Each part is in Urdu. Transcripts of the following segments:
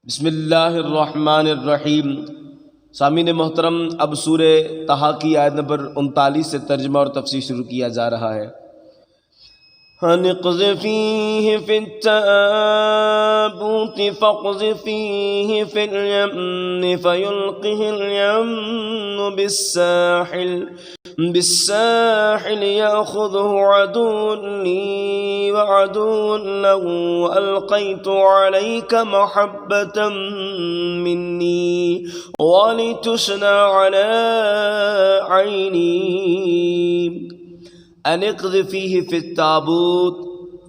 بسم اللہ الرحمن الرحیم۔ سامعین محترم، اب سورہ طٰہٰ کی آیت نمبر 39 سے ترجمہ اور تفسیر شروع کیا جا رہا ہے۔ اقذفیہ فی التابوت فاقذفیہ فی الیم فیلقہ الیم بالساحل یأخذہ عدو لی وعدو له وألقیت علیک محبة منی ولتصنع علی عینی ان اقذفیہ فی التابوت۔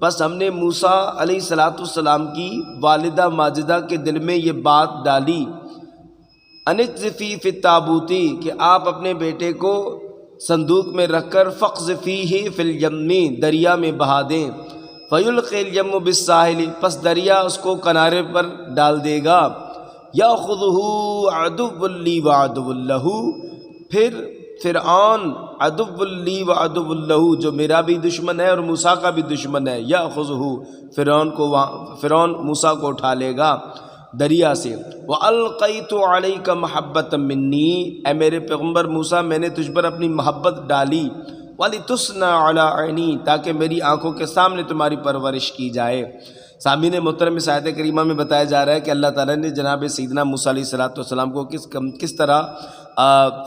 بس ہم نے موسیٰ علیہ السلام کی والدہ ماجدہ کے دل میں یہ بات ڈالی، ان اقذفیہ فی التابوت، کہ آپ اپنے بیٹے کو صندوق میں رکھ کر فاقذفیہ فی الیم، دریا میں بہا دیں، فیلقی الیم بالساحل، پس دریا اس کو کنارے پر ڈال دے گا، یاخذہ عدو لی وعدو لہ، پھر فرعون عدو لی وعدو لہ، جو میرا بھی دشمن ہے اور موسیٰ کا بھی دشمن ہے، یاخذہ، فرعون موسیٰ کو اٹھا لے گا دریا سے۔ وَأَلْقَيْتُ عَلَيْكَ مَحَبَّةً مِّنِّي، اے میرے پیغمبر موسیٰ میں نے تجھ پر اپنی محبت ڈالی، وَلِتُصْنَعَ عَلَىٰ عَيْنِي، تاکہ میری آنکھوں کے سامنے تمہاری پرورش کی جائے۔ سامعین محترم، اس آیت کریمہ میں بتایا جا رہا ہے کہ اللہ تعالیٰ نے جناب سیدنا موسیٰ علیہ السلام کو کس طرح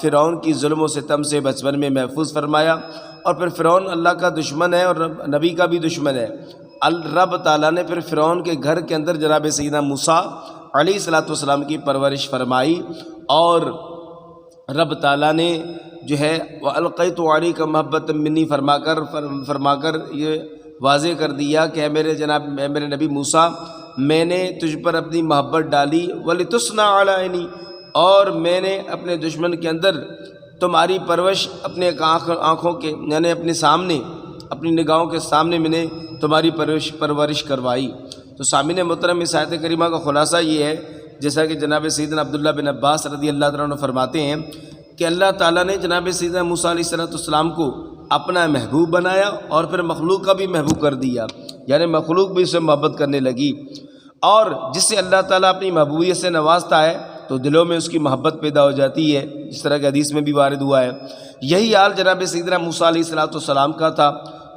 فرعون کی ظلم و ستم سے بچپن میں محفوظ فرمایا، اور پھر فرعون اللہ کا دشمن ہے اور نبی کا بھی دشمن ہے۔ رب تعالیٰ نے پھر فرعون کے گھر کے اندر جناب سیدنا موسیٰ علیہ السلام کی پرورش فرمائی، اور رب تعالیٰ نے جو ہے وَأَلْقَيْتُ عَلَيْكَ مَحَبَّةً مِّنِّي فرما کر یہ واضح کر دیا کہ اے میرے نبی موسیٰ، میں نے تجھ پر اپنی محبت ڈالی، وَلِتُصْنَعَ عَلَىٰ عَيْنِي، اور میں نے اپنے دشمن کے اندر تمہاری پرورش اپنے آنکھوں کے یعنی اپنے سامنے، اپنی نگاہوں کے سامنے میں نے تمہاری پرورش کروائی۔ تو سامعین محترم، اس آیت کریمہ کا خلاصہ یہ ہے، جیسا کہ جناب سیدنا عبداللہ بن عباس رضی اللہ عنہ فرماتے ہیں کہ اللہ تعالیٰ نے جناب سیدنا موسیٰ علیہ السلام کو اپنا محبوب بنایا اور پھر مخلوق کا بھی محبوب کر دیا، یعنی مخلوق بھی اسے محبت کرنے لگی، اور جس سے اللہ تعالیٰ اپنی محبوبیت سے نوازتا ہے تو دلوں میں اس کی محبت پیدا ہو جاتی ہے، اس طرح کے حدیث میں بھی وارد ہوا ہے۔ یہی حال جناب سیدنا موسیٰ علیہ السلام کا تھا،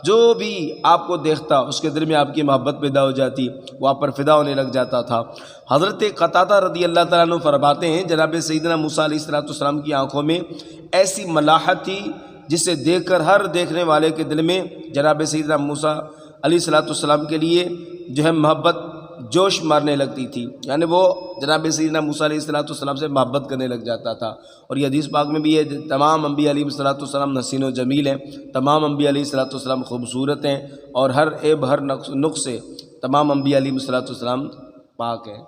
جو بھی آپ کو دیکھتا اس کے دل میں آپ کی محبت پیدا ہو جاتی، وہ آپ پر فدا ہونے لگ جاتا تھا۔ حضرت قتادہ رضی اللہ تعالیٰ عنہ فرماتے ہیں جناب سیدنا موسیٰ علیہ السلام کی آنکھوں میں ایسی ملاحت تھی جسے دیکھ کر ہر دیکھنے والے کے دل میں جناب سیدنا موسیٰ علیہ السلام کے لیے جو ہے محبت جوش مارنے لگتی تھی، یعنی وہ جناب سیدنا موسیٰ علیہ السلام سے محبت کرنے لگ جاتا تھا۔ اور یہ حدیث پاک میں بھی ہے، تمام انبیاء علیہ السلام حسین و جمیل ہیں، تمام انبیاء علیہ السلام خوبصورت ہیں، اور ہر عیب ہر نقص سے تمام انبیاء علیہ السلام پاک ہیں۔